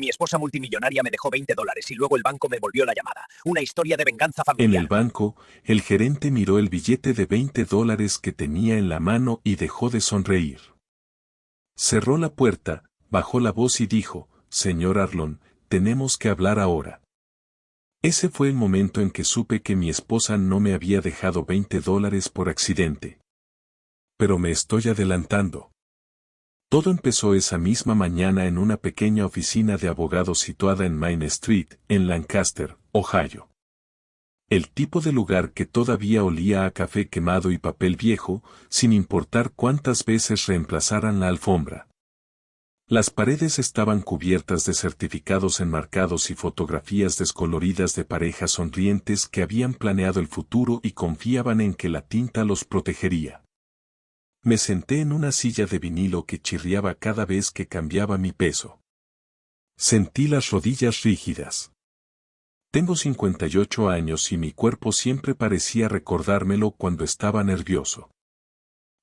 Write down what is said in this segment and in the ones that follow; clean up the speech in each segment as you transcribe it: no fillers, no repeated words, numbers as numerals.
Mi esposa multimillonaria me dejó $20 y luego el banco me volvió la llamada. Una historia de venganza En familiar. el banco, el gerente miró el billete de $20 que tenía en la mano y dejó de sonreír. Cerró la puerta, bajó la voz y dijo, «Señor Arlon, tenemos que hablar ahora». Ese fue el momento en que supe que mi esposa no me había dejado $20 por accidente. Pero me estoy adelantando. Todo empezó esa misma mañana en una pequeña oficina de abogados situada en Main Street, en Lancaster, Ohio. El tipo de lugar que todavía olía a café quemado y papel viejo, sin importar cuántas veces reemplazaran la alfombra. Las paredes estaban cubiertas de certificados enmarcados y fotografías descoloridas de parejas sonrientes que habían planeado el futuro y confiaban en que la tinta los protegería. Me senté en una silla de vinilo que chirriaba cada vez que cambiaba mi peso. Sentí las rodillas rígidas. Tengo 58 años y mi cuerpo siempre parecía recordármelo cuando estaba nervioso.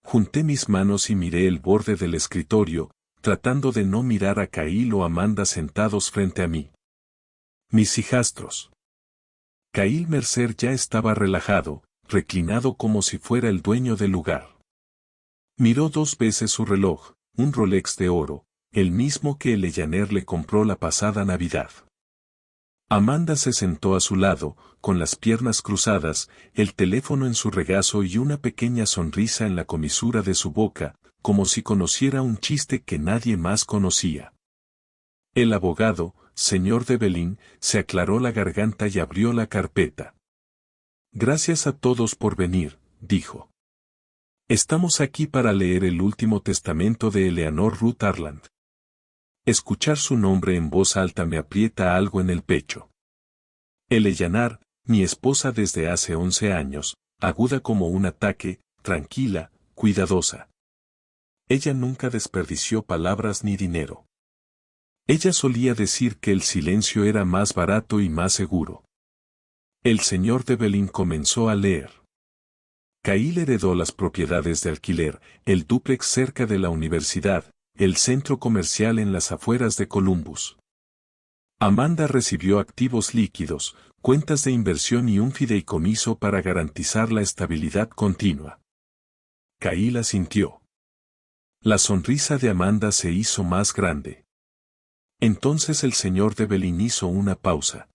Junté mis manos y miré el borde del escritorio, tratando de no mirar a Kyle o Amanda sentados frente a mí. Mis hijastros. Kyle Mercer ya estaba relajado, reclinado como si fuera el dueño del lugar. Miró 2 veces su reloj, un Rolex de oro, el mismo que Eleanor le compró la pasada Navidad. Amanda se sentó a su lado, con las piernas cruzadas, el teléfono en su regazo y una pequeña sonrisa en la comisura de su boca, como si conociera un chiste que nadie más conocía. El abogado, señor Devlin, se aclaró la garganta y abrió la carpeta. «Gracias a todos por venir», dijo. «Estamos aquí para leer el último testamento de Eleanor Ruth Arland». Escuchar su nombre en voz alta me aprieta algo en el pecho. Eleanor, mi esposa desde hace 11 años, aguda como un ataque, tranquila, cuidadosa. Ella nunca desperdició palabras ni dinero. Ella solía decir que el silencio era más barato y más seguro. El señor Devlin comenzó a leer. Kyle heredó las propiedades de alquiler, el dúplex cerca de la universidad, el centro comercial en las afueras de Columbus. Amanda recibió activos líquidos, cuentas de inversión y un fideicomiso para garantizar la estabilidad continua. Kyle asintió. La sonrisa de Amanda se hizo más grande. Entonces el señor Devlin hizo una pausa.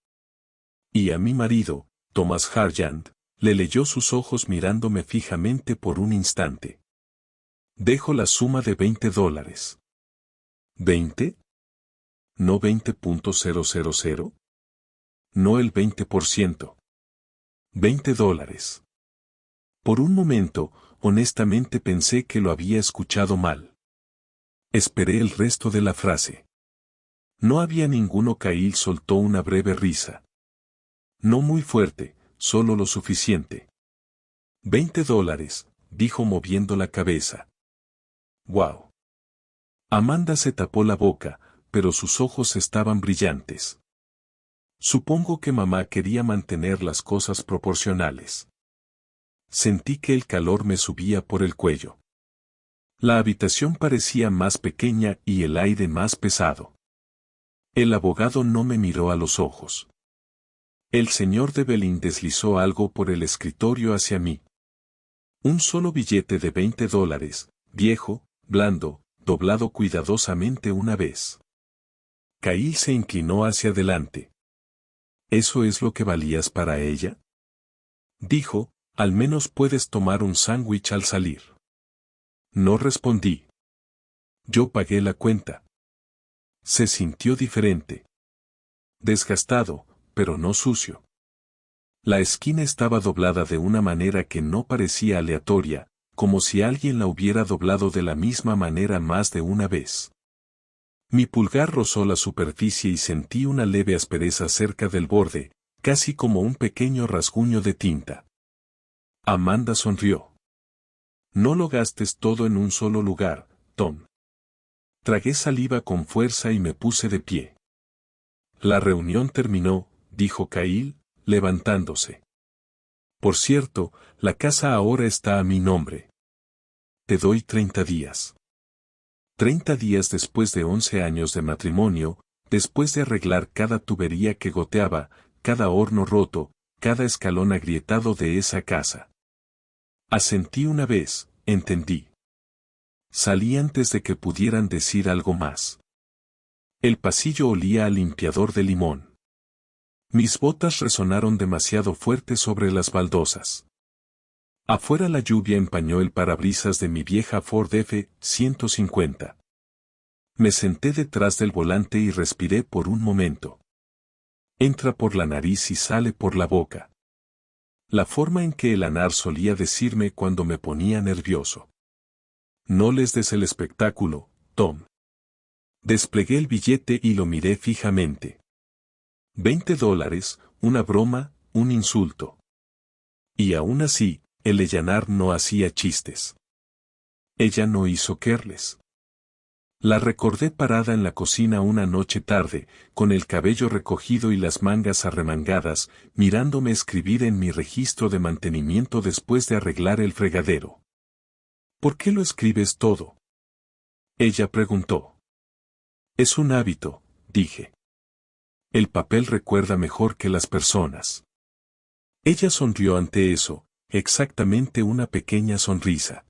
Y a mi marido, Thomas Harjand, le leyó sus ojos mirándome fijamente por un instante. «Dejo la suma de $20. ¿20? ¿No 20.000? No el 20%. $20. Por un momento, honestamente pensé que lo había escuchado mal. Esperé el resto de la frase. No había ninguno. Kyle soltó una breve risa. No muy fuerte, solo lo suficiente. $20, dijo moviendo la cabeza. ¡Wow! Amanda se tapó la boca, pero sus ojos estaban brillantes. Supongo que mamá quería mantener las cosas proporcionales. Sentí que el calor me subía por el cuello. La habitación parecía más pequeña y el aire más pesado. El abogado no me miró a los ojos. El señor Devlin deslizó algo por el escritorio hacia mí. Un solo billete de $20, viejo, blando, doblado cuidadosamente una vez. Kyle se inclinó hacia adelante. ¿Eso es lo que valías para ella?, dijo. «Al menos puedes tomar un sándwich al salir». No respondí. Yo pagué la cuenta. Se sintió diferente. Desgastado, pero no sucio. La esquina estaba doblada de una manera que no parecía aleatoria, como si alguien la hubiera doblado de la misma manera más de una vez. Mi pulgar rozó la superficie y sentí una leve aspereza cerca del borde, casi como un pequeño rasguño de tinta. Amanda sonrió. «No lo gastes todo en un solo lugar, Tom». Tragué saliva con fuerza y me puse de pie. «La reunión terminó», dijo Kyle, levantándose. «Por cierto, la casa ahora está a mi nombre. Te doy 30 días». 30 días después de 11 años de matrimonio, Después de arreglar cada tubería que goteaba, cada horno roto, cada escalón agrietado de esa casa. Asentí una vez, entendí. Salí antes de que pudieran decir algo más. El pasillo olía a limpiador de limón. Mis botas resonaron demasiado fuerte sobre las baldosas. Afuera la lluvia empañó el parabrisas de mi vieja Ford F-150. Me senté detrás del volante y respiré por un momento. Entra por la nariz y sale por la boca. La forma en que el anar solía decirme cuando me ponía nervioso. No les des el espectáculo, Tom. Desplegué el billete y lo miré fijamente. $20, una broma, un insulto. Y aún así, el Eleanor no hacía chistes. Ella no hizo careless. La recordé parada en la cocina una noche tarde, con el cabello recogido y las mangas arremangadas, mirándome escribir en mi registro de mantenimiento después de arreglar el fregadero. ¿Por qué lo escribes todo? Ella preguntó. Es un hábito, dije. El papel recuerda mejor que las personas. Ella sonrió ante eso, exactamente una pequeña sonrisa.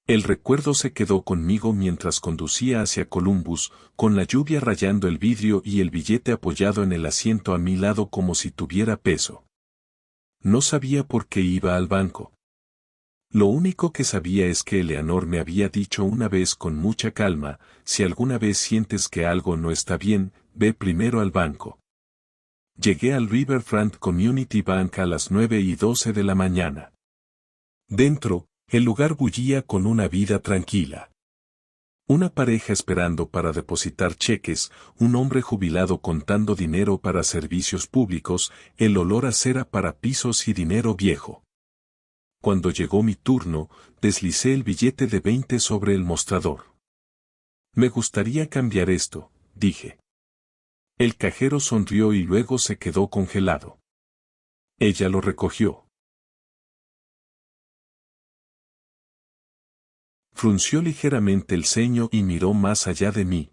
El recuerdo se quedó conmigo mientras conducía hacia Columbus, con la lluvia rayando el vidrio y el billete apoyado en el asiento a mi lado como si tuviera peso. No sabía por qué iba al banco. Lo único que sabía es que Eleanor me había dicho una vez con mucha calma, si alguna vez sientes que algo no está bien, ve primero al banco. Llegué al Riverfront Community Bank a las 9:12 de la mañana. Dentro, el lugar bullía con una vida tranquila. Una pareja esperando para depositar cheques, un hombre jubilado contando dinero para servicios públicos, el olor a cera para pisos y dinero viejo. Cuando llegó mi turno, deslicé el billete de 20 sobre el mostrador. Me gustaría cambiar esto, dije. El cajero sonrió y luego se quedó congelado. Ella lo recogió. Frunció ligeramente el ceño y miró más allá de mí.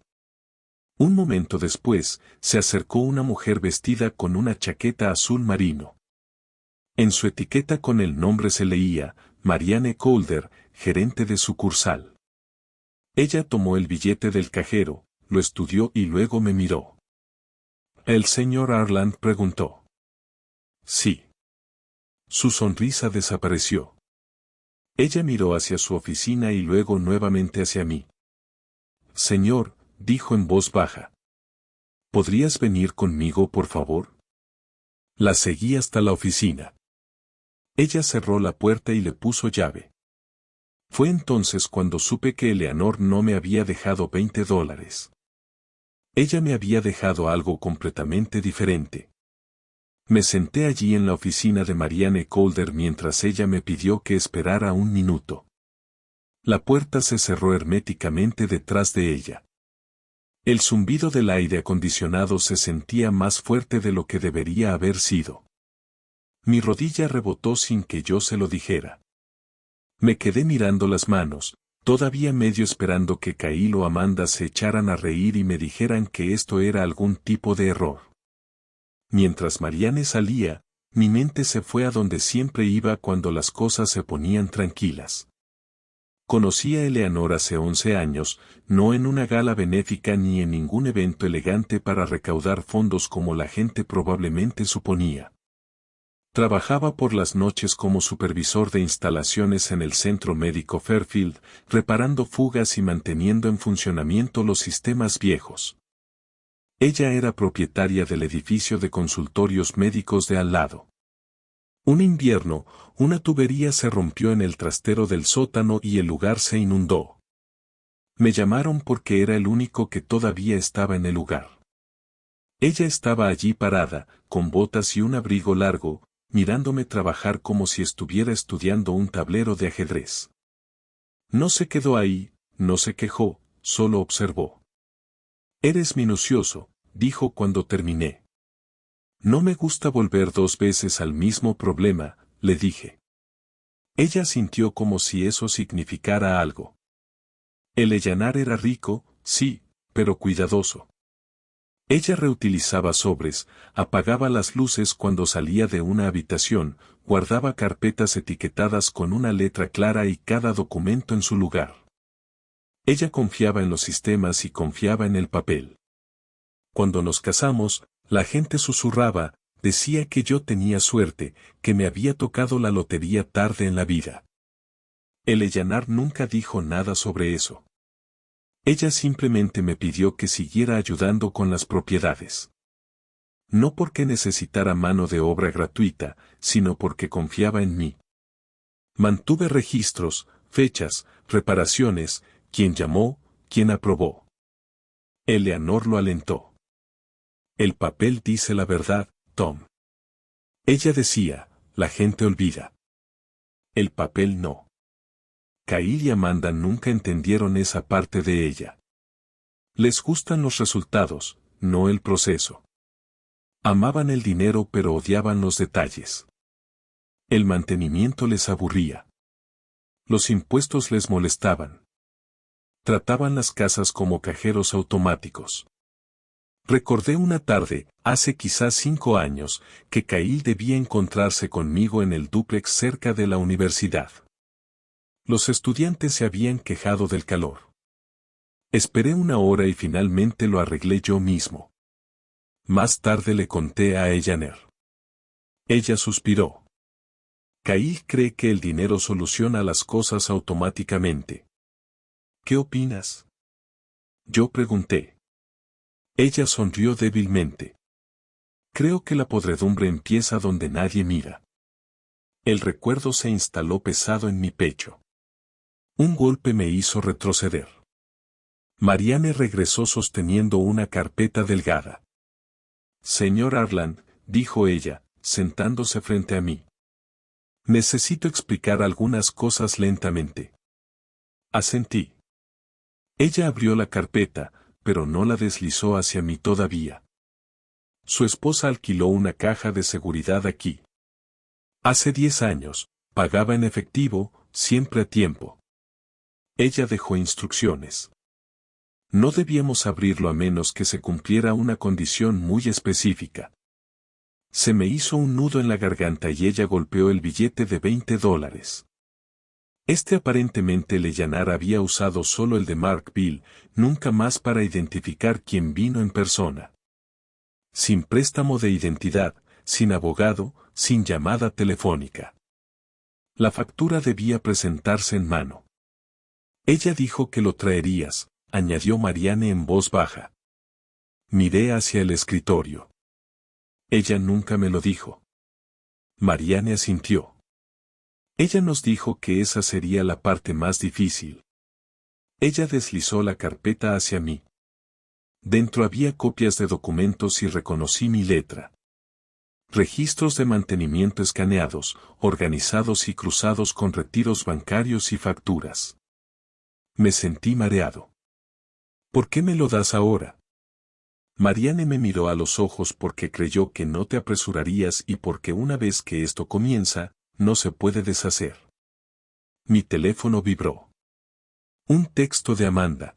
Un momento después, se acercó una mujer vestida con una chaqueta azul marino. En su etiqueta con el nombre se leía, Marianne Calder, gerente de sucursal. Ella tomó el billete del cajero, lo estudió y luego me miró. ¿El señor Arland preguntó? Sí. Su sonrisa desapareció. Ella miró hacia su oficina y luego nuevamente hacia mí. Señor, dijo en voz baja. ¿Podrías venir conmigo, por favor? La seguí hasta la oficina. Ella cerró la puerta y le puso llave. Fue entonces cuando supe que Eleanor no me había dejado $20. Ella me había dejado algo completamente diferente. Me senté allí en la oficina de Marianne Calder mientras ella me pidió que esperara un minuto. La puerta se cerró herméticamente detrás de ella. El zumbido del aire acondicionado se sentía más fuerte de lo que debería haber sido. Mi rodilla rebotó sin que yo se lo dijera. Me quedé mirando las manos, todavía medio esperando que Kyle o Amanda se echaran a reír y me dijeran que esto era algún tipo de error. Mientras Marianne salía, mi mente se fue a donde siempre iba cuando las cosas se ponían tranquilas. Conocí a Eleanor hace 11 años, no en una gala benéfica ni en ningún evento elegante para recaudar fondos como la gente probablemente suponía. Trabajaba por las noches como supervisor de instalaciones en el Centro Médico Fairfield, reparando fugas y manteniendo en funcionamiento los sistemas viejos. Ella era propietaria del edificio de consultorios médicos de al lado. Un invierno, una tubería se rompió en el trastero del sótano y el lugar se inundó. Me llamaron porque era el único que todavía estaba en el lugar. Ella estaba allí parada, con botas y un abrigo largo, mirándome trabajar como si estuviera estudiando un tablero de ajedrez. No se quedó ahí, no se quejó, solo observó. Eres minucioso, dijo cuando terminé. No me gusta volver 2 veces al mismo problema, le dije. Ella sintió como si eso significara algo. El Eleanor era rico, sí, pero cuidadoso. Ella reutilizaba sobres, apagaba las luces cuando salía de una habitación, guardaba carpetas etiquetadas con una letra clara y cada documento en su lugar. Ella confiaba en los sistemas y confiaba en el papel. Cuando nos casamos, la gente susurraba, decía que yo tenía suerte, que me había tocado la lotería tarde en la vida. Eleanor nunca dijo nada sobre eso. Ella simplemente me pidió que siguiera ayudando con las propiedades. No porque necesitara mano de obra gratuita, sino porque confiaba en mí. Mantuve registros, fechas, reparaciones, quién llamó, quién aprobó. Eleanor lo alentó. El papel dice la verdad, Tom. Ella decía, la gente olvida. El papel no. Kyle y Amanda nunca entendieron esa parte de ella. Les gustan los resultados, no el proceso. Amaban el dinero pero odiaban los detalles. El mantenimiento les aburría. Los impuestos les molestaban. Trataban las casas como cajeros automáticos. Recordé una tarde, hace quizás 5 años, que Kyle debía encontrarse conmigo en el dúplex cerca de la universidad. Los estudiantes se habían quejado del calor. Esperé 1 hora y finalmente lo arreglé yo mismo. Más tarde le conté a Eleanor. Ella suspiró. Kyle cree que el dinero soluciona las cosas automáticamente. ¿Qué opinas? Yo pregunté. Ella sonrió débilmente. Creo que la podredumbre empieza donde nadie mira. El recuerdo se instaló pesado en mi pecho. Un golpe me hizo retroceder. Marianne regresó sosteniendo una carpeta delgada. Señor Arland, dijo ella, sentándose frente a mí. Necesito explicar algunas cosas lentamente. Asentí. Ella abrió la carpeta, pero no la deslizó hacia mí todavía. Su esposa alquiló una caja de seguridad aquí. Hace 10 años, pagaba en efectivo, siempre a tiempo. Ella dejó instrucciones. No debíamos abrirlo a menos que se cumpliera una condición muy específica. Se me hizo un nudo en la garganta y ella golpeó el billete de $20. Aparentemente Eleanor había usado solo el de Markville, nunca más para identificar quién vino en persona. Sin préstamo de identidad, sin abogado, sin llamada telefónica. La factura debía presentarse en mano. Ella dijo que lo traerías, añadió Marianne en voz baja. Miré hacia el escritorio. Ella nunca me lo dijo. Marianne asintió. Ella nos dijo que esa sería la parte más difícil. Ella deslizó la carpeta hacia mí. Dentro había copias de documentos y reconocí mi letra. Registros de mantenimiento escaneados, organizados y cruzados con retiros bancarios y facturas. Me sentí mareado. ¿Por qué me lo das ahora? Marianne me miró a los ojos porque creyó que no te apresurarías y porque una vez que esto comienza, no se puede deshacer. Mi teléfono vibró. Un texto de Amanda.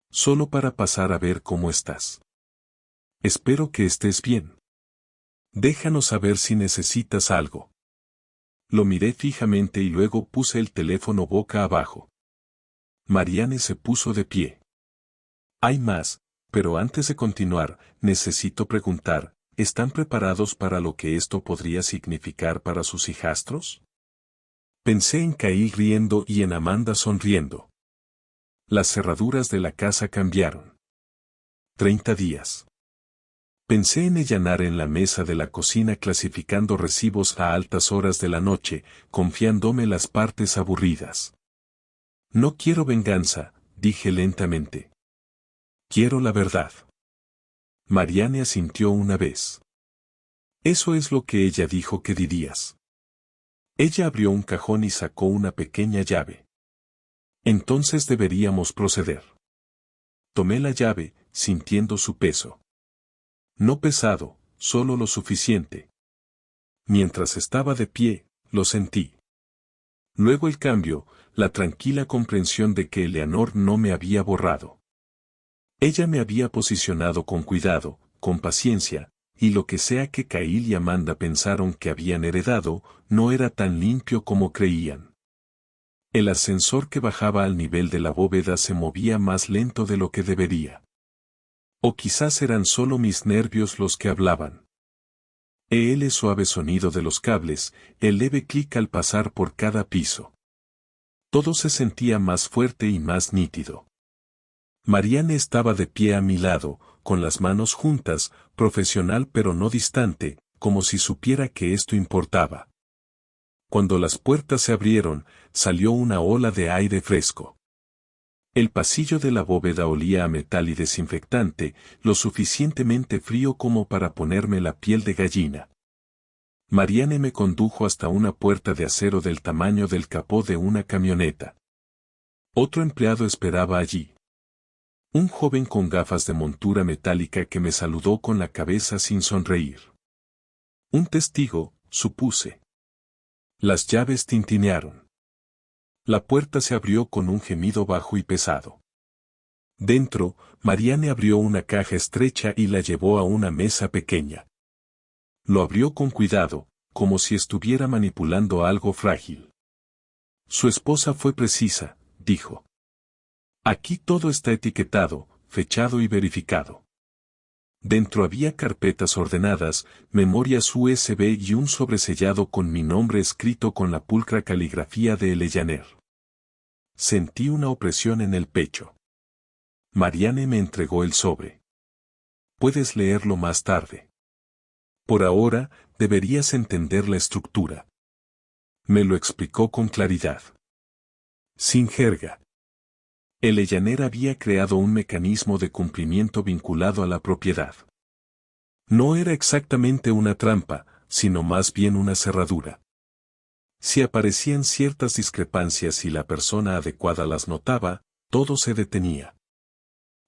Solo para pasar a ver cómo estás. Espero que estés bien. Déjanos saber si necesitas algo. Lo miré fijamente y luego puse el teléfono boca abajo. Marianne se puso de pie. Hay más, pero antes de continuar, necesito preguntar, ¿están preparados para lo que esto podría significar para sus hijastros? Pensé en Kyle riendo y en Amanda sonriendo. Las cerraduras de la casa cambiaron. 30 días. Pensé en Eleanor en la mesa de la cocina clasificando recibos a altas horas de la noche, confiándome las partes aburridas. No quiero venganza, dije lentamente. Quiero la verdad. Marianne asintió una vez. Eso es lo que ella dijo que dirías. Ella abrió un cajón y sacó una pequeña llave. Entonces deberíamos proceder. Tomé la llave, sintiendo su peso. No pesado, solo lo suficiente. Mientras estaba de pie, lo sentí. Luego el cambio, la tranquila comprensión de que Eleanor no me había borrado. Ella me había posicionado con cuidado, con paciencia, y lo que sea que Cail y Amanda pensaron que habían heredado, no era tan limpio como creían. El ascensor que bajaba al nivel de la bóveda se movía más lento de lo que debería. O quizás eran solo mis nervios los que hablaban. El suave sonido de los cables, el leve clic al pasar por cada piso. Todo se sentía más fuerte y más nítido. Marianne estaba de pie a mi lado, con las manos juntas, profesional pero no distante, como si supiera que esto importaba. Cuando las puertas se abrieron, salió una ola de aire fresco. El pasillo de la bóveda olía a metal y desinfectante, lo suficientemente frío como para ponerme la piel de gallina. Marianne me condujo hasta una puerta de acero del tamaño del capó de una camioneta. Otro empleado esperaba allí. Un joven con gafas de montura metálica que me saludó con la cabeza sin sonreír. Un testigo, supuse. Las llaves tintinearon. La puerta se abrió con un gemido bajo y pesado. Dentro, Marianne abrió una caja estrecha y la llevó a una mesa pequeña. Lo abrió con cuidado, como si estuviera manipulando algo frágil. Su esposa fue precisa, dijo. Aquí todo está etiquetado, fechado y verificado. Dentro había carpetas ordenadas, memorias USB y un sobresellado con mi nombre escrito con la pulcra caligrafía de Eleyaner. Sentí una opresión en el pecho. Marianne me entregó el sobre. Puedes leerlo más tarde. Por ahora, deberías entender la estructura. Me lo explicó con claridad. Sin jerga. Eleyaner había creado un mecanismo de cumplimiento vinculado a la propiedad. No era exactamente una trampa, sino más bien una cerradura. Si aparecían ciertas discrepancias y la persona adecuada las notaba, todo se detenía.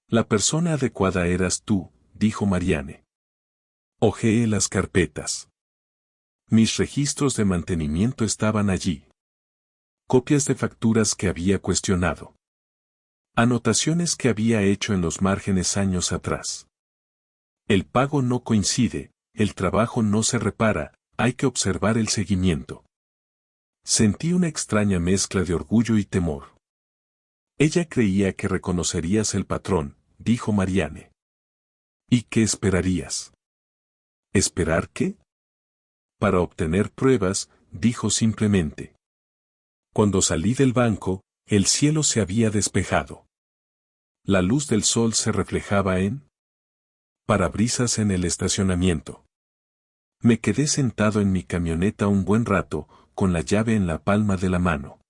La persona adecuada eras tú, dijo Marianne. Hojeé las carpetas. Mis registros de mantenimiento estaban allí. Copias de facturas que había cuestionado. Anotaciones que había hecho en los márgenes años atrás. El pago no coincide, el trabajo no se repara, hay que observar el seguimiento. Sentí una extraña mezcla de orgullo y temor. Ella creía que reconocerías el patrón, dijo Marianne. ¿Y qué esperarías? ¿Esperar qué? Para obtener pruebas, dijo simplemente. Cuando salí del banco, el cielo se había despejado. La luz del sol se reflejaba en parabrisas en el estacionamiento. Me quedé sentado en mi camioneta un buen rato, con la llave en la palma de la mano.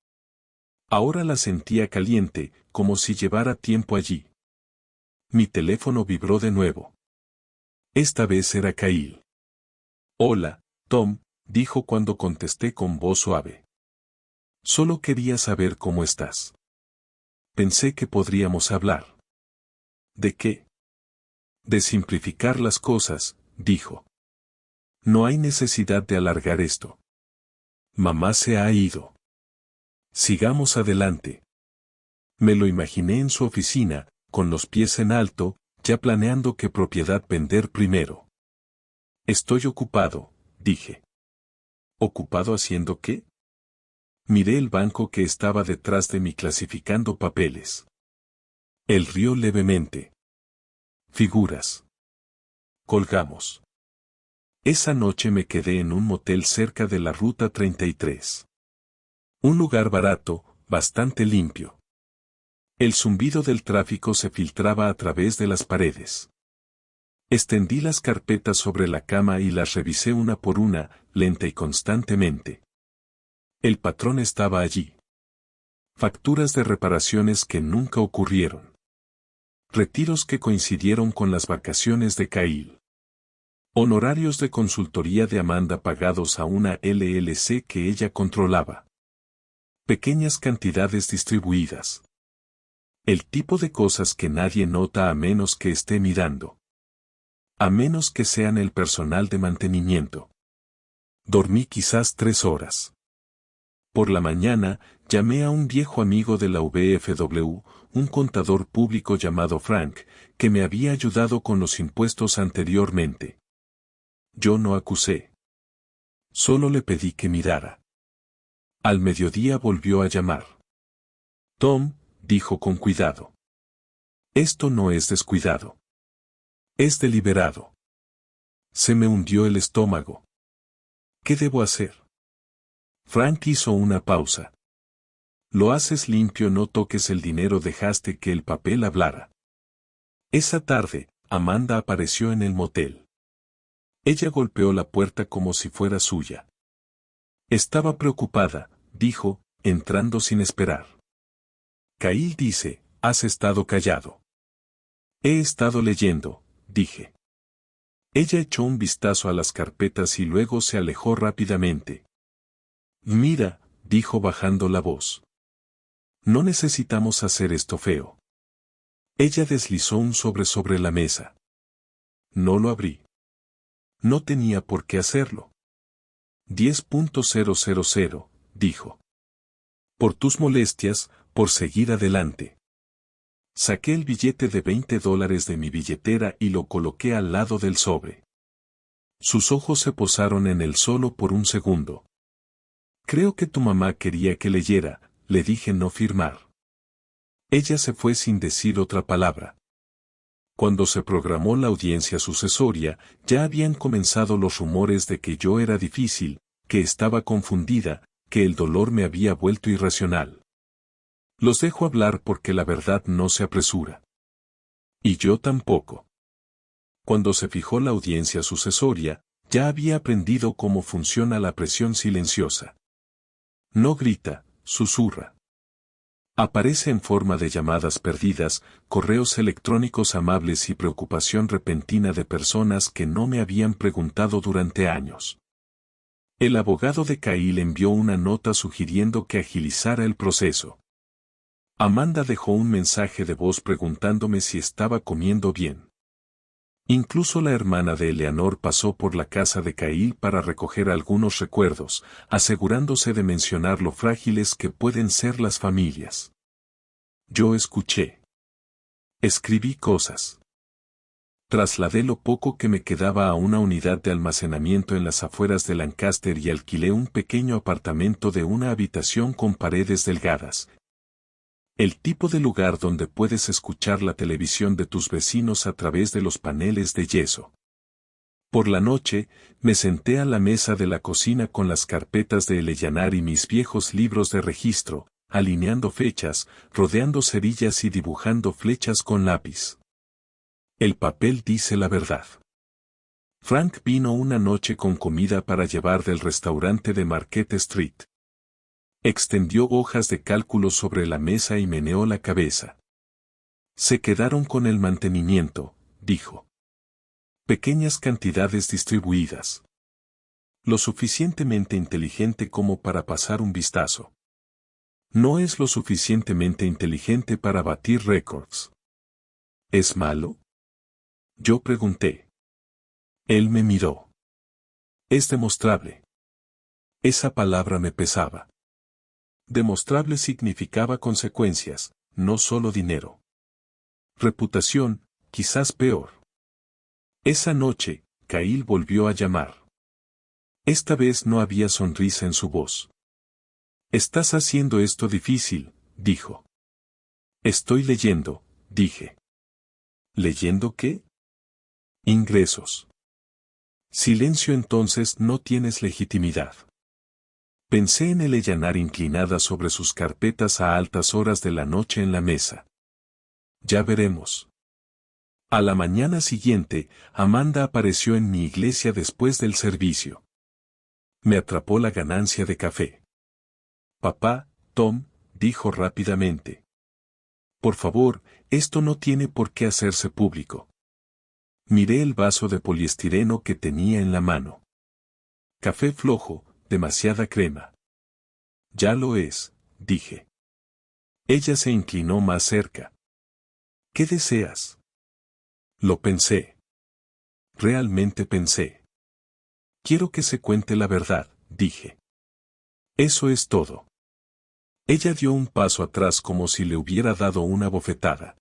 Ahora la sentía caliente, como si llevara tiempo allí. Mi teléfono vibró de nuevo. Esta vez era Cail. Hola, Tom, dijo cuando contesté con voz suave. Solo quería saber cómo estás. Pensé que podríamos hablar. ¿De qué? De simplificar las cosas, dijo. No hay necesidad de alargar esto. Mamá se ha ido. Sigamos adelante. Me lo imaginé en su oficina, con los pies en alto, ya planeando qué propiedad vender primero. Estoy ocupado, dije. ¿Ocupado haciendo qué? Miré el banco que estaba detrás de mí clasificando papeles. Él rió levemente. Figuras. Colgamos. Esa noche me quedé en un motel cerca de la Ruta 33. Un lugar barato, bastante limpio. El zumbido del tráfico se filtraba a través de las paredes. Extendí las carpetas sobre la cama y las revisé una por una, lenta y constantemente. El patrón estaba allí. Facturas de reparaciones que nunca ocurrieron. Retiros que coincidieron con las vacaciones de Cail. Honorarios de consultoría de Amanda pagados a una LLC que ella controlaba. Pequeñas cantidades distribuidas. El tipo de cosas que nadie nota a menos que esté mirando. A menos que sean el personal de mantenimiento. Dormí quizás 3 horas. Por la mañana, llamé a un viejo amigo de la VFW, un contador público llamado Frank, que me había ayudado con los impuestos anteriormente. Yo no acusé. Solo le pedí que mirara. Al mediodía volvió a llamar. Tom, dijo con cuidado. Esto no es descuidado. Es deliberado. Se me hundió el estómago. ¿Qué debo hacer? Frank hizo una pausa. Lo haces limpio, no toques el dinero, dejaste que el papel hablara. Esa tarde, Amanda apareció en el motel. Ella golpeó la puerta como si fuera suya. Estaba preocupada, dijo, entrando sin esperar. Kyle dice, has estado callado. He estado leyendo, dije. Ella echó un vistazo a las carpetas y luego se alejó rápidamente. Mira, dijo bajando la voz. No necesitamos hacer esto feo. Ella deslizó un sobre la mesa. No lo abrí. No tenía por qué hacerlo. 10.000, dijo. Por tus molestias, por seguir adelante. Saqué el billete de $20 de mi billetera y lo coloqué al lado del sobre. Sus ojos se posaron en él solo por un segundo. Creo que tu mamá quería que leyera, le dije no firmar. Ella se fue sin decir otra palabra. Cuando se programó la audiencia sucesoria, ya habían comenzado los rumores de que yo era difícil, que estaba confundida, que el dolor me había vuelto irracional. Los dejo hablar porque la verdad no se apresura. Y yo tampoco. Cuando se fijó la audiencia sucesoria, ya había aprendido cómo funciona la presión silenciosa. No grita, susurra. Aparece en forma de llamadas perdidas, correos electrónicos amables y preocupación repentina de personas que no me habían preguntado durante años. El abogado de Kyle envió una nota sugiriendo que agilizara el proceso. Amanda dejó un mensaje de voz preguntándome si estaba comiendo bien. Incluso la hermana de Eleanor pasó por la casa de Kyle para recoger algunos recuerdos, asegurándose de mencionar lo frágiles que pueden ser las familias. Yo escuché. Escribí cosas. Trasladé lo poco que me quedaba a una unidad de almacenamiento en las afueras de Lancaster y alquilé un pequeño apartamento de una habitación con paredes delgadas. El tipo de lugar donde puedes escuchar la televisión de tus vecinos a través de los paneles de yeso. Por la noche, me senté a la mesa de la cocina con las carpetas de Eleanor y mis viejos libros de registro, alineando fechas, rodeando cerillas y dibujando flechas con lápiz. El papel dice la verdad. Frank vino una noche con comida para llevar del restaurante de Marquette Street. Extendió hojas de cálculo sobre la mesa y meneó la cabeza. Se quedaron con el mantenimiento, dijo. Pequeñas cantidades distribuidas. Lo suficientemente inteligente como para pasar un vistazo. No es lo suficientemente inteligente para batir récords. ¿Es malo? Yo pregunté. Él me miró. Es demostrable. Esa palabra me pesaba. Demostrable significaba consecuencias, no solo dinero. Reputación, quizás peor. Esa noche, Kyle volvió a llamar. Esta vez no había sonrisa en su voz. Estás haciendo esto difícil, dijo. Estoy leyendo, dije. ¿Leyendo qué? Ingresos. Silencio, entonces no tienes legitimidad. Pensé en Eleanor inclinada sobre sus carpetas a altas horas de la noche en la mesa. Ya veremos. A la mañana siguiente, Amanda apareció en mi iglesia después del servicio. Me atrapó la ganancia de café. Papá, Tom, dijo rápidamente. Por favor, esto no tiene por qué hacerse público. Miré el vaso de poliestireno que tenía en la mano. Café flojo, demasiada crema. Ya lo es, dije. Ella se inclinó más cerca. ¿Qué deseas? Lo pensé. Realmente pensé. Quiero que se cuente la verdad, dije. Eso es todo. Ella dio un paso atrás como si le hubiera dado una bofetada.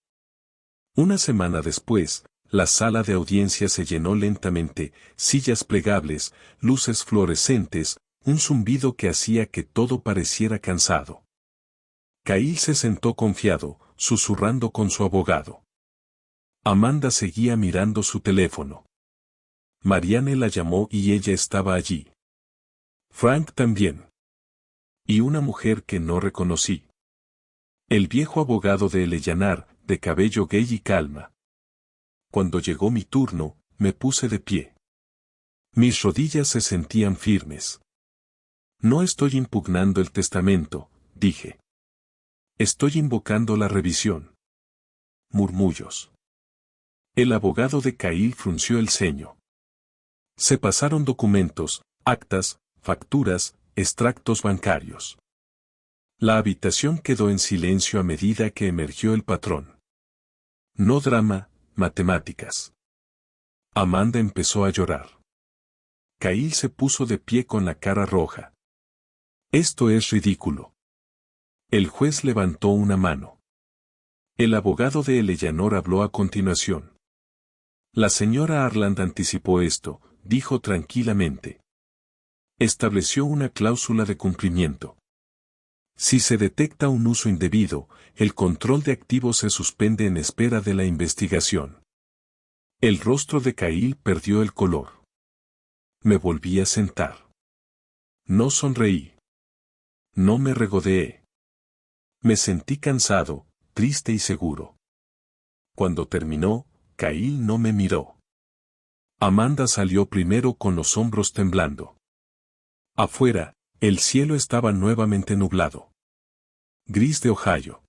Una semana después, la sala de audiencia se llenó lentamente, sillas plegables, luces fluorescentes, un zumbido que hacía que todo pareciera cansado. Cahill se sentó confiado, susurrando con su abogado. Amanda seguía mirando su teléfono. Marianne la llamó y ella estaba allí. Frank también. Y una mujer que no reconocí. El viejo abogado de Eleanor, de cabello gay y calma. Cuando llegó mi turno, me puse de pie. Mis rodillas se sentían firmes. No estoy impugnando el testamento, dije. Estoy invocando la revisión. Murmullos. El abogado de Cahill frunció el ceño. Se pasaron documentos, actas, facturas, extractos bancarios. La habitación quedó en silencio a medida que emergió el patrón. No drama, matemáticas. Amanda empezó a llorar. Cahill se puso de pie con la cara roja. Esto es ridículo. El juez levantó una mano. El abogado de Eleanor habló a continuación. La señora Arland anticipó esto, dijo tranquilamente. Estableció una cláusula de cumplimiento. Si se detecta un uso indebido, el control de activos se suspende en espera de la investigación. El rostro de Cahill perdió el color. Me volví a sentar. No sonreí. No me regodeé. Me sentí cansado, triste y seguro. Cuando terminó, Cahill no me miró. Amanda salió primero con los hombros temblando. Afuera, el cielo estaba nuevamente nublado. Gris de Ohio.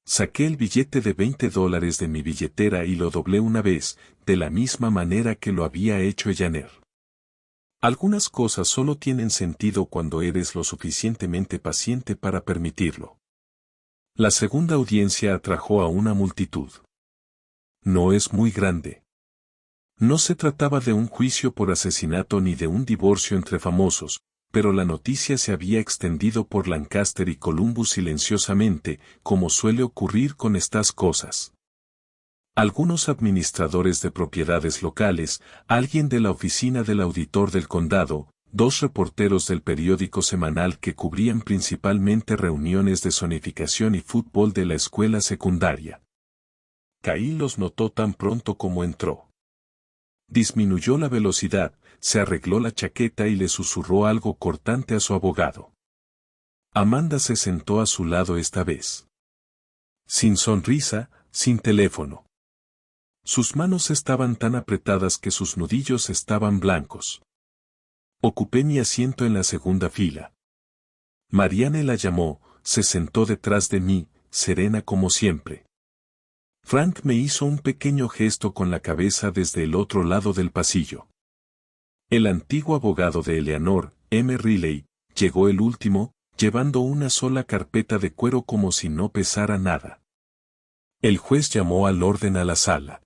Saqué el billete de $20 de mi billetera y lo doblé una vez, de la misma manera que lo había hecho Eleanor. Algunas cosas solo tienen sentido cuando eres lo suficientemente paciente para permitirlo. La segunda audiencia atrajo a una multitud. No es muy grande. No se trataba de un juicio por asesinato ni de un divorcio entre famosos, pero la noticia se había extendido por Lancaster y Columbus silenciosamente, como suele ocurrir con estas cosas. Algunos administradores de propiedades locales, alguien de la oficina del auditor del condado, 2 reporteros del periódico semanal que cubrían principalmente reuniones de zonificación y fútbol de la escuela secundaria. Cahill los notó tan pronto como entró. Disminuyó la velocidad, se arregló la chaqueta y le susurró algo cortante a su abogado. Amanda se sentó a su lado esta vez. Sin sonrisa, sin teléfono. Sus manos estaban tan apretadas que sus nudillos estaban blancos. Ocupé mi asiento en la segunda fila. Marianne la llamó, se sentó detrás de mí, serena como siempre. Frank me hizo un pequeño gesto con la cabeza desde el otro lado del pasillo. El antiguo abogado de Eleanor, M. Riley, llegó el último, llevando una sola carpeta de cuero como si no pesara nada. El juez llamó al orden a la sala.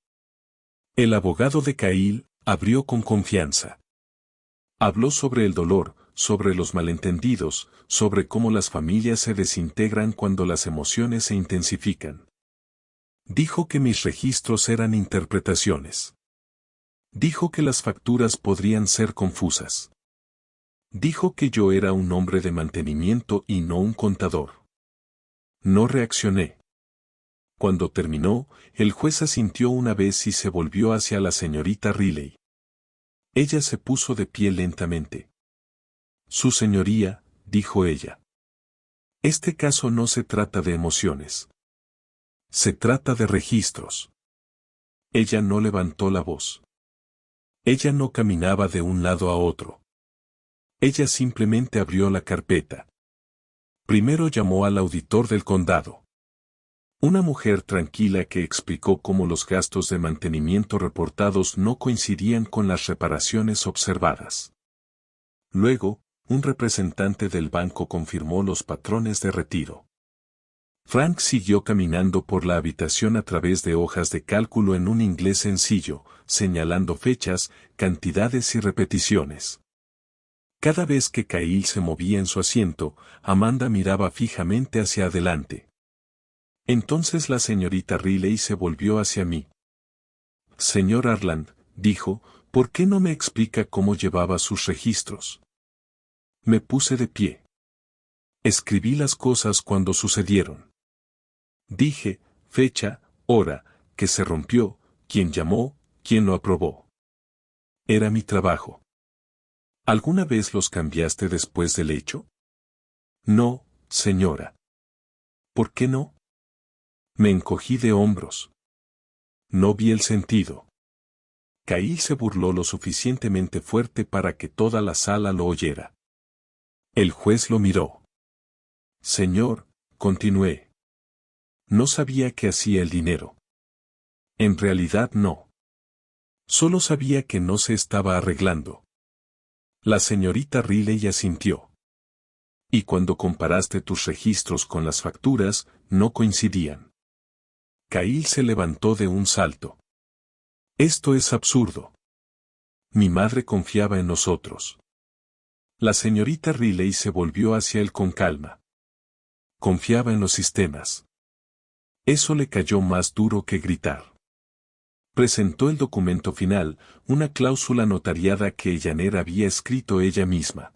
El abogado de Cahill abrió con confianza. Habló sobre el dolor, sobre los malentendidos, sobre cómo las familias se desintegran cuando las emociones se intensifican. Dijo que mis registros eran interpretaciones. Dijo que las facturas podrían ser confusas. Dijo que yo era un hombre de mantenimiento y no un contador. No reaccioné. Cuando terminó, el juez asintió una vez y se volvió hacia la señorita Riley. Ella se puso de pie lentamente. Su señoría, dijo ella. Este caso no se trata de emociones. Se trata de registros. Ella no levantó la voz. Ella no caminaba de un lado a otro. Ella simplemente abrió la carpeta. Primero llamó al auditor del condado. Una mujer tranquila que explicó cómo los gastos de mantenimiento reportados no coincidían con las reparaciones observadas. Luego, un representante del banco confirmó los patrones de retiro. Frank siguió caminando por la habitación a través de hojas de cálculo en un inglés sencillo, señalando fechas, cantidades y repeticiones. Cada vez que Cahill se movía en su asiento, Amanda miraba fijamente hacia adelante. Entonces la señorita Riley se volvió hacia mí. Señor Arland, dijo, ¿por qué no me explica cómo llevaba sus registros? Me puse de pie. Escribí las cosas cuando sucedieron. Dije, fecha, hora, que se rompió, quién llamó, quién lo aprobó. Era mi trabajo. ¿Alguna vez los cambiaste después del hecho? No, señora. ¿Por qué no? Me encogí de hombros. No vi el sentido. Cahill se burló lo suficientemente fuerte para que toda la sala lo oyera. El juez lo miró. Señor, continué. No sabía qué hacía el dinero. En realidad no. Solo sabía que no se estaba arreglando. La señorita Riley asintió. Y cuando comparaste tus registros con las facturas, no coincidían. Cahill se levantó de un salto. Esto es absurdo. Mi madre confiaba en nosotros. La señorita Riley se volvió hacia él con calma. Confiaba en los sistemas. Eso le cayó más duro que gritar. Presentó el documento final, una cláusula notariada que Janet había escrito ella misma.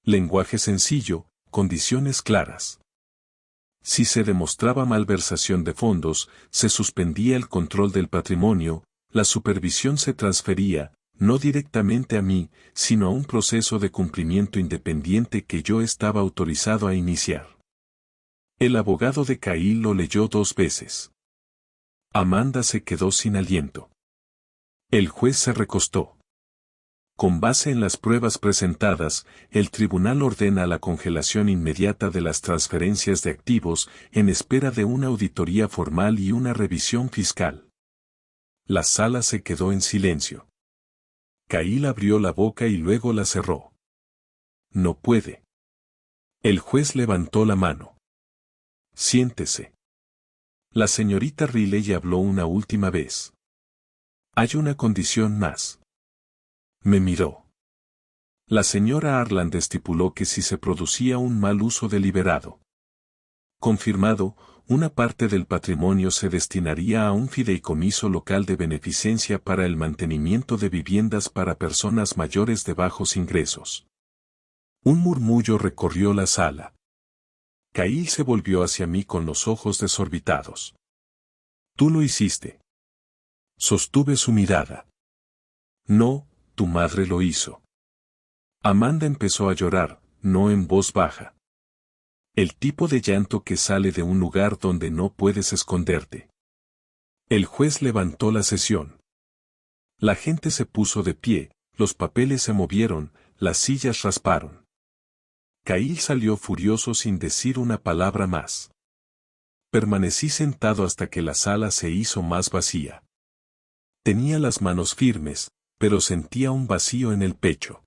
Lenguaje sencillo, condiciones claras. Si se demostraba malversación de fondos, se suspendía el control del patrimonio, la supervisión se transfería, no directamente a mí, sino a un proceso de cumplimiento independiente que yo estaba autorizado a iniciar. El abogado de Cahill lo leyó 2 veces. Amanda se quedó sin aliento. El juez se recostó. Con base en las pruebas presentadas, el tribunal ordena la congelación inmediata de las transferencias de activos en espera de una auditoría formal y una revisión fiscal. La sala se quedó en silencio. Cahill abrió la boca y luego la cerró. No puede. El juez levantó la mano. Siéntese. La señorita Riley habló una última vez. Hay una condición más. Me miró. La señora Arland estipuló que si se producía un mal uso deliberado, confirmado, una parte del patrimonio se destinaría a un fideicomiso local de beneficencia para el mantenimiento de viviendas para personas mayores de bajos ingresos. Un murmullo recorrió la sala. Cahill se volvió hacia mí con los ojos desorbitados. Tú lo hiciste. Sostuve su mirada. No, tu madre lo hizo. Amanda empezó a llorar, no en voz baja. El tipo de llanto que sale de un lugar donde no puedes esconderte. El juez levantó la sesión. La gente se puso de pie, los papeles se movieron, las sillas rasparon. Cahill salió furioso sin decir una palabra más. Permanecí sentado hasta que la sala se hizo más vacía. Tenía las manos firmes, pero sentía un vacío en el pecho.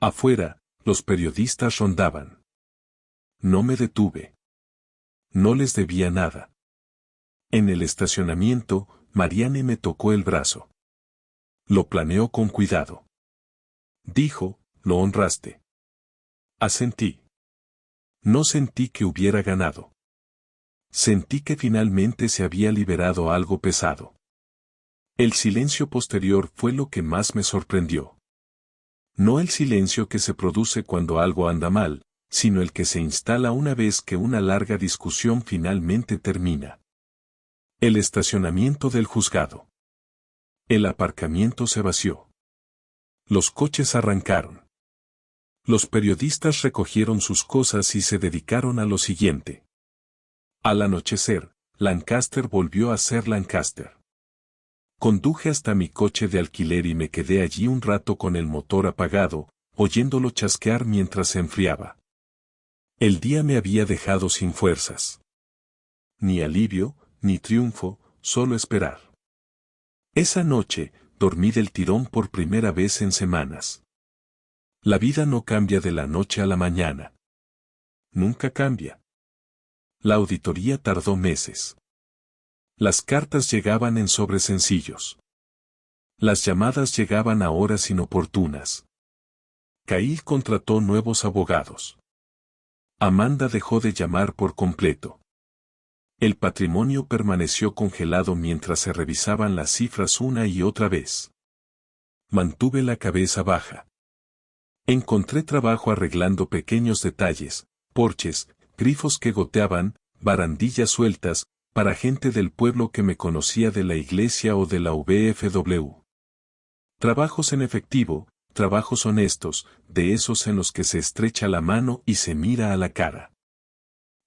Afuera, los periodistas rondaban. No me detuve. No les debía nada. En el estacionamiento, Marianne me tocó el brazo. Lo planeó con cuidado. Dijo, lo honraste. Asentí. No sentí que hubiera ganado. Sentí que finalmente se había liberado algo pesado. El silencio posterior fue lo que más me sorprendió. No el silencio que se produce cuando algo anda mal, sino el que se instala una vez que una larga discusión finalmente termina. El estacionamiento del juzgado. El aparcamiento se vació. Los coches arrancaron. Los periodistas recogieron sus cosas y se dedicaron a lo siguiente. Al anochecer, Lancaster volvió a ser Lancaster. Conduje hasta mi coche de alquiler y me quedé allí un rato con el motor apagado, oyéndolo chasquear mientras se enfriaba. El día me había dejado sin fuerzas. Ni alivio, ni triunfo, solo esperar. Esa noche, dormí del tirón por primera vez en semanas. La vida no cambia de la noche a la mañana. Nunca cambia. La auditoría tardó meses. Las cartas llegaban en sobres sencillos. Las llamadas llegaban a horas inoportunas. Cahill contrató nuevos abogados. Amanda dejó de llamar por completo. El patrimonio permaneció congelado mientras se revisaban las cifras una y otra vez. Mantuve la cabeza baja. Encontré trabajo arreglando pequeños detalles, porches, grifos que goteaban, barandillas sueltas, para gente del pueblo que me conocía de la iglesia o de la VFW. Trabajos en efectivo, trabajos honestos, de esos en los que se estrecha la mano y se mira a la cara.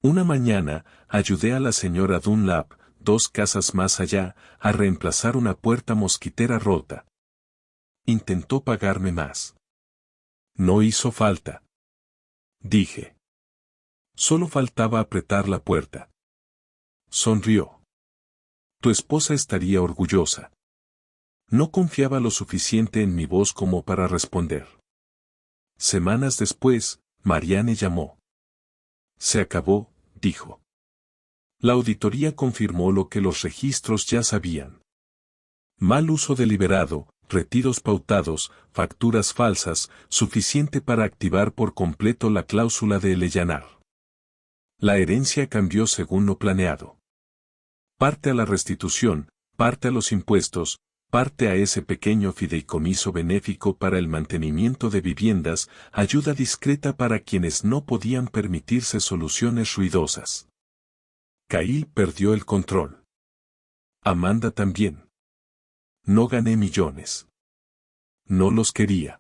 Una mañana, ayudé a la señora Dunlap, 2 casas más allá, a reemplazar una puerta mosquitera rota. Intentó pagarme más. No hizo falta. Dije. Solo faltaba apretar la puerta. Sonrió. Tu esposa estaría orgullosa. No confiaba lo suficiente en mi voz como para responder. Semanas después, Marianne llamó. Se acabó, dijo. La auditoría confirmó lo que los registros ya sabían. Mal uso deliberado, retiros pautados, facturas falsas, suficiente para activar por completo la cláusula de Eleyanar. La herencia cambió según lo planeado. Parte a la restitución, parte a los impuestos, parte a ese pequeño fideicomiso benéfico para el mantenimiento de viviendas, ayuda discreta para quienes no podían permitirse soluciones ruidosas. Cahill perdió el control. Amanda también. No gané millones. No los quería.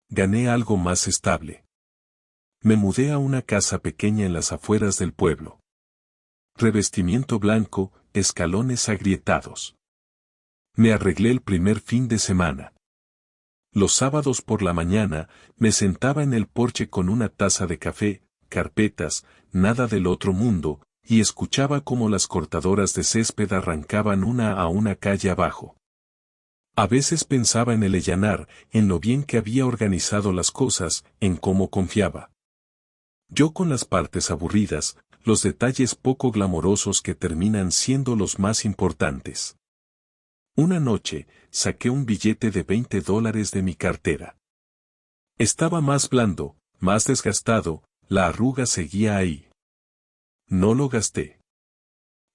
Gané algo más estable. Me mudé a una casa pequeña en las afueras del pueblo. Revestimiento blanco, escalones agrietados. Me arreglé el primer fin de semana. Los sábados por la mañana, me sentaba en el porche con una taza de café, carpetas, nada del otro mundo, y escuchaba cómo las cortadoras de césped arrancaban una a una calle abajo. A veces pensaba en Eleyanar, en lo bien que había organizado las cosas, en cómo confiaba. Yo con las partes aburridas, los detalles poco glamorosos que terminan siendo los más importantes. Una noche, saqué un billete de $20 de mi cartera. Estaba más blando, más desgastado, la arruga seguía ahí. No lo gasté.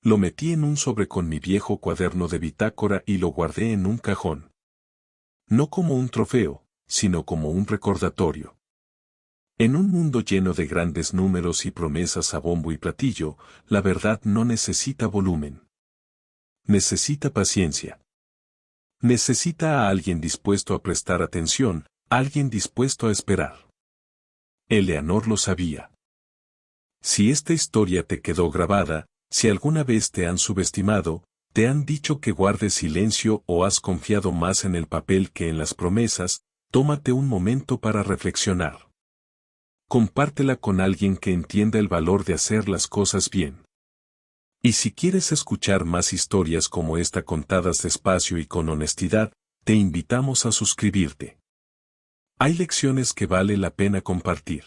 Lo metí en un sobre con mi viejo cuaderno de bitácora y lo guardé en un cajón. No como un trofeo, sino como un recordatorio. En un mundo lleno de grandes números y promesas a bombo y platillo, la verdad no necesita volumen. Necesita paciencia. Necesita a alguien dispuesto a prestar atención, alguien dispuesto a esperar. Eleanor lo sabía. Si esta historia te quedó grabada, si alguna vez te han subestimado, te han dicho que guardes silencio o has confiado más en el papel que en las promesas, tómate un momento para reflexionar. Compártela con alguien que entienda el valor de hacer las cosas bien. Y si quieres escuchar más historias como esta contadas despacio y con honestidad, te invitamos a suscribirte. Hay lecciones que vale la pena compartir.